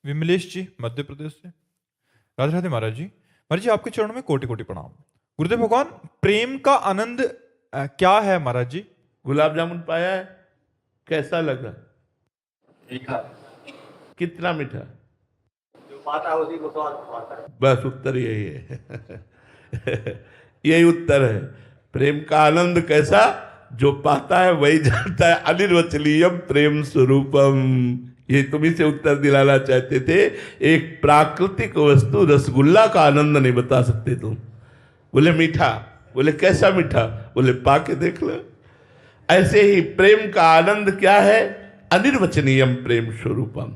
विमलेश जी मध्य प्रदेश से। राधे राधे महाराज जी। महाराज जी आपके चरणों में कोटि कोटि प्रणाम। गुरुदेव भगवान, प्रेम का आनंद क्या है महाराज जी? गुलाब जामुन पाया है, कैसा लगा? मीठा। कितना मीठा? जो पाता है उसी को स्वाद पाता है। बस उत्तर यही है। यही उत्तर है। प्रेम का आनंद कैसा? जो पाता है वही जानता है। अनिर्वचनीयम प्रेम स्वरूपम। ये तुम्ही से उत्तर दिलाना चाहते थे। एक प्राकृतिक वस्तु रसगुल्ला का आनंद नहीं बता सकते तुम। बोले मीठा, बोले कैसा मीठा? बोले पा के देख लो। ऐसे ही प्रेम का आनंद क्या है? अनिर्वचनीयम प्रेम स्वरूपम।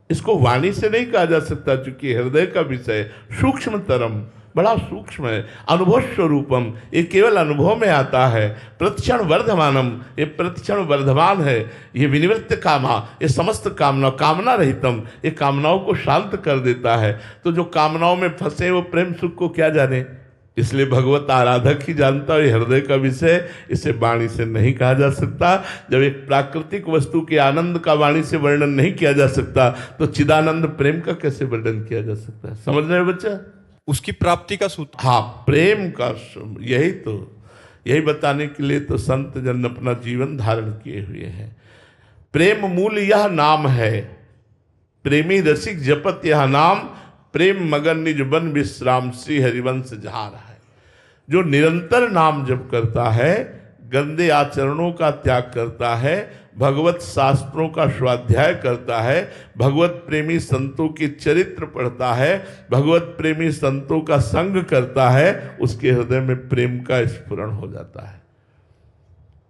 इसको वाणी से नहीं कहा जा सकता, क्योंकि हृदय का विषय सूक्ष्मतरम, बड़ा सूक्ष्म है। अनुभव स्वरूपम, ये केवल अनुभव में आता है। प्रतिक्षण वर्धमानम, ये प्रतिक्षण वर्धमान है। ये विनिवृत्त कामा, ये समस्त कामना रहितम, ये कामनाओं को शांत कर देता है। तो जो कामनाओं में फंसे वो प्रेम सुख को क्या जाने? इसलिए भगवत आराधक ही जानता है हृदय का विषय। इसे वाणी से नहीं कहा जा सकता। जब एक प्राकृतिक वस्तु के आनंद का वाणी से वर्णन नहीं किया जा सकता, तो चिदानंद प्रेम का कैसे वर्णन किया जा सकता है? समझ रहे हो बच्चा? उसकी प्राप्ति का सूत्र। हाँ, प्रेम का यही बताने के लिए तो संत जन अपना जीवन धारण किए हुए हैं। प्रेम मूल यह नाम है, प्रेमी रसिक जपत यह नाम, प्रेम मगन निज बन विश्राम श्री हरिवंश जहाँ रहा है। जो निरंतर नाम जप करता है, गंदे आचरणों का त्याग करता है, भगवत शास्त्रों का स्वाध्याय करता है, भगवत प्रेमी संतों के चरित्र पढ़ता है, भगवत प्रेमी संतों का संग करता है, उसके हृदय में प्रेम का स्फुरण हो जाता है।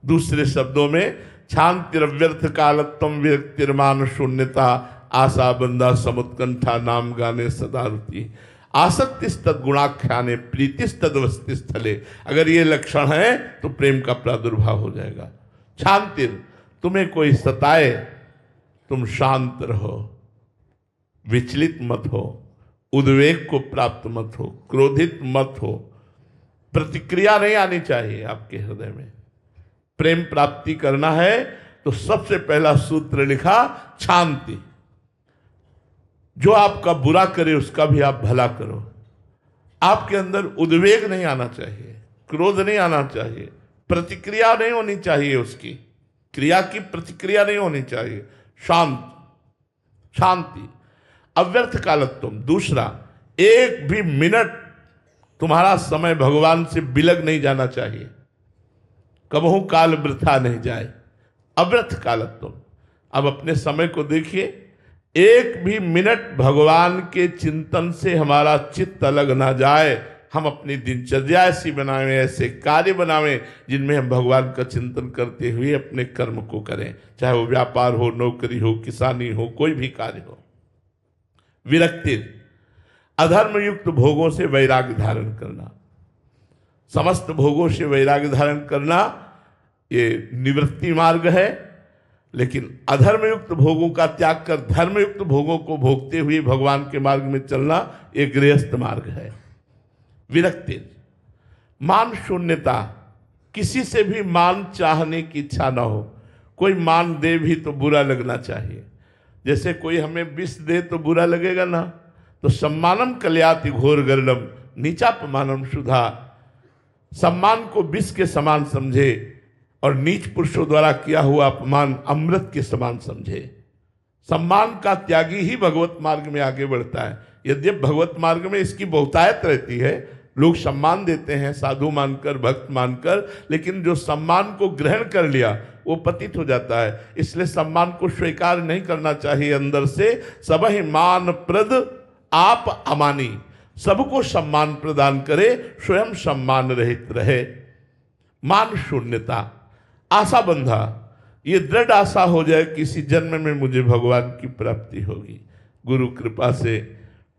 दूसरे शब्दों में, शांतिरव्यर्थ कालत्वम विरक्तिर्मान शून्यता, आशा बंदा समुत्कंठा नाम गाने सदा रुचि, आसक्तिस्तद गुणाख्याने प्रीतिस्तदवस्ति स्थले। अगर ये लक्षण है तो प्रेम का प्रादुर्भाव हो जाएगा। शांतिर, तुम्हें कोई सताए तुम शांत रहो, विचलित मत हो, उद्वेग को प्राप्त मत हो, क्रोधित मत हो। प्रतिक्रिया नहीं आनी चाहिए आपके हृदय में। प्रेम प्राप्ति करना है तो सबसे पहला सूत्र लिखा, शांति। जो आपका बुरा करे उसका भी आप भला करो। आपके अंदर उद्वेग नहीं आना चाहिए, क्रोध नहीं आना चाहिए, प्रतिक्रिया नहीं होनी चाहिए, उसकी क्रिया की प्रतिक्रिया नहीं होनी चाहिए। शांति, अव्यर्थ कालत्वम। दूसरा, एक भी मिनट तुम्हारा समय भगवान से बिलग नहीं जाना चाहिए, कबहू काल वृथा नहीं जाए। अव्यर्थ कालत्वम। अब अपने समय को देखिए, एक भी मिनट भगवान के चिंतन से हमारा चित्त अलग ना जाए। हम अपनी दिनचर्या ऐसी बनावें, ऐसे कार्य बनावें जिनमें हम भगवान का चिंतन करते हुए अपने कर्म को करें, चाहे वो व्यापार हो, नौकरी हो, किसानी हो, कोई भी कार्य हो। विरक्ति, अधर्म युक्त भोगों से वैराग्य धारण करना। समस्त भोगों से वैराग्य धारण करना ये निवृत्ति मार्ग है, लेकिन अधर्मयुक्त भोगों का त्याग कर धर्मयुक्त भोगों को भोगते हुए भगवान के मार्ग में चलना एक गृहस्थ मार्ग है। विरक्ति, मान शून्यता, किसी से भी मान चाहने की इच्छा ना हो। कोई मान दे भी तो बुरा लगना चाहिए। जैसे कोई हमें विष दे तो बुरा लगेगा ना, तो सम्मानम कल्याति घोर गर्णम नीचापमानम सुधा। सम्मान को विष के समान समझे और नीच पुरुषों द्वारा किया हुआ अपमान अमृत के समान समझे। सम्मान का त्यागी ही भगवत मार्ग में आगे बढ़ता है। यद्यपि भगवत मार्ग में इसकी बहुतायत रहती है, लोग सम्मान देते हैं साधु मानकर, भक्त मानकर, लेकिन जो सम्मान को ग्रहण कर लिया वो पतित हो जाता है। इसलिए सम्मान को स्वीकार नहीं करना चाहिए अंदर से। सबहि मान प्रद आप अमानी, सबको सम्मान प्रदान करे, स्वयं सम्मान रहित रहे। मान शून्यता, आशा बंधा, ये दृढ़ आशा हो जाए किसी जन्म में मुझे भगवान की प्राप्ति होगी। गुरु कृपा से,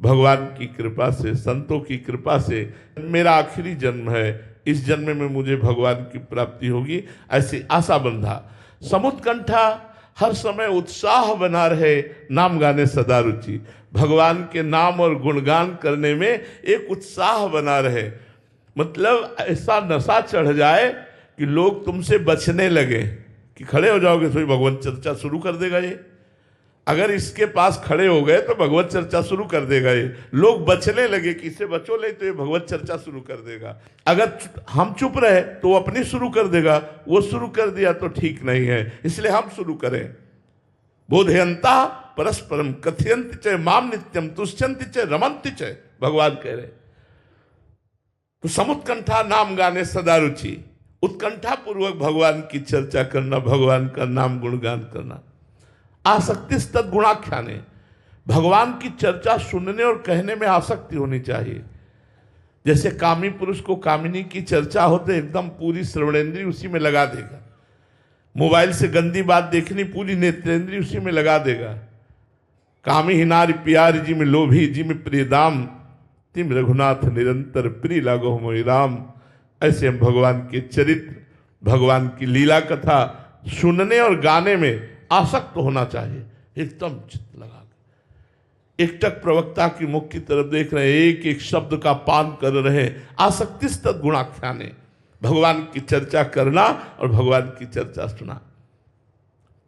भगवान की कृपा से, संतों की कृपा से मेरा आखिरी जन्म है, इस जन्म में मुझे भगवान की प्राप्ति होगी, ऐसी आशा बंधा। समुत्कंठा, हर समय उत्साह बना रहे, नाम गाने सदा रुचि। भगवान के नाम और गुणगान करने में एक उत्साह बना रहे, मतलब ऐसा नशा चढ़ जाए कि लोग तुमसे बचने लगे, कि खड़े हो जाओगे तो भगवान चर्चा शुरू कर देगा ये। अगर इसके पास खड़े हो गए तो भगवत चर्चा शुरू कर देगा। ये लोग बचने लगे कि इसे बचो ले तो ये भगवत चर्चा शुरू कर देगा। अगर हम चुप रहे तो वो अपनी शुरू कर देगा। वो शुरू कर दिया तो ठीक नहीं है, इसलिए हम शुरू करें। बोधयंता परस्परम कथयंति च माम नित्यम तुष्यंति च रमंति च, भगवान कह रहे। तो समुत्कंठा नाम गाने सदा रुचि, उत्कंठा पूर्वक भगवान की चर्चा करना, भगवान का नाम गुणगान करना। आसक्ति तद गुणाख्याने, भगवान की चर्चा सुनने और कहने में आसक्ति होनी चाहिए। जैसे कामी पुरुष को कामिनी की चर्चा होते एकदम पूरी श्रवणेंद्रिय उसी में लगा देगा। मोबाइल से गंदी बात देखनी, पूरी नेत्रेंद्रिय उसी में लगा देगा। कामी ही नारी प्यारी जी में लोभी जी में प्रिय दाम, तिम रघुनाथ निरंतर प्रिय लागो मोहि राम। ऐसे हम भगवान के चरित्र, भगवान की लीला कथा सुनने और गाने में आसक्त होना चाहिए। एकदम चित्त लगा के एकटक प्रवक्ता की मुख की तरफ देख रहे हैं, एक एक शब्द का पान कर रहे हैं। आसक्तिस्तद गुणाख्याने, भगवान की चर्चा करना और भगवान की चर्चा सुना।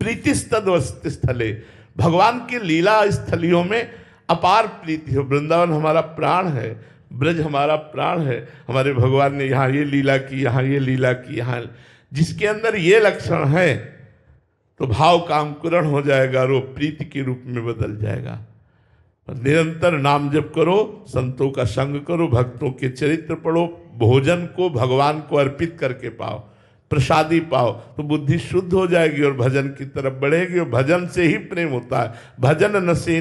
प्रीतिस्तद वसति स्थले, भगवान की लीला स्थलियों में अपार प्रीति हो। वृंदावन हमारा प्राण है, ब्रज हमारा प्राण है। हमारे भगवान ने यहाँ ये लीला की, यहाँ ये लीला की, यहाँ जिसके अंदर ये लक्षण है तो भाव का अंकुरण हो जाएगा और वो प्रीति के रूप में बदल जाएगा। निरंतर नाम जप करो, संतों का संग करो, भक्तों के चरित्र पढ़ो, भोजन को भगवान को अर्पित करके पाओ, प्रसादी पाओ, तो बुद्धि शुद्ध हो जाएगी और भजन की तरफ बढ़ेगी। और भजन से ही प्रेम होता है। भजन न से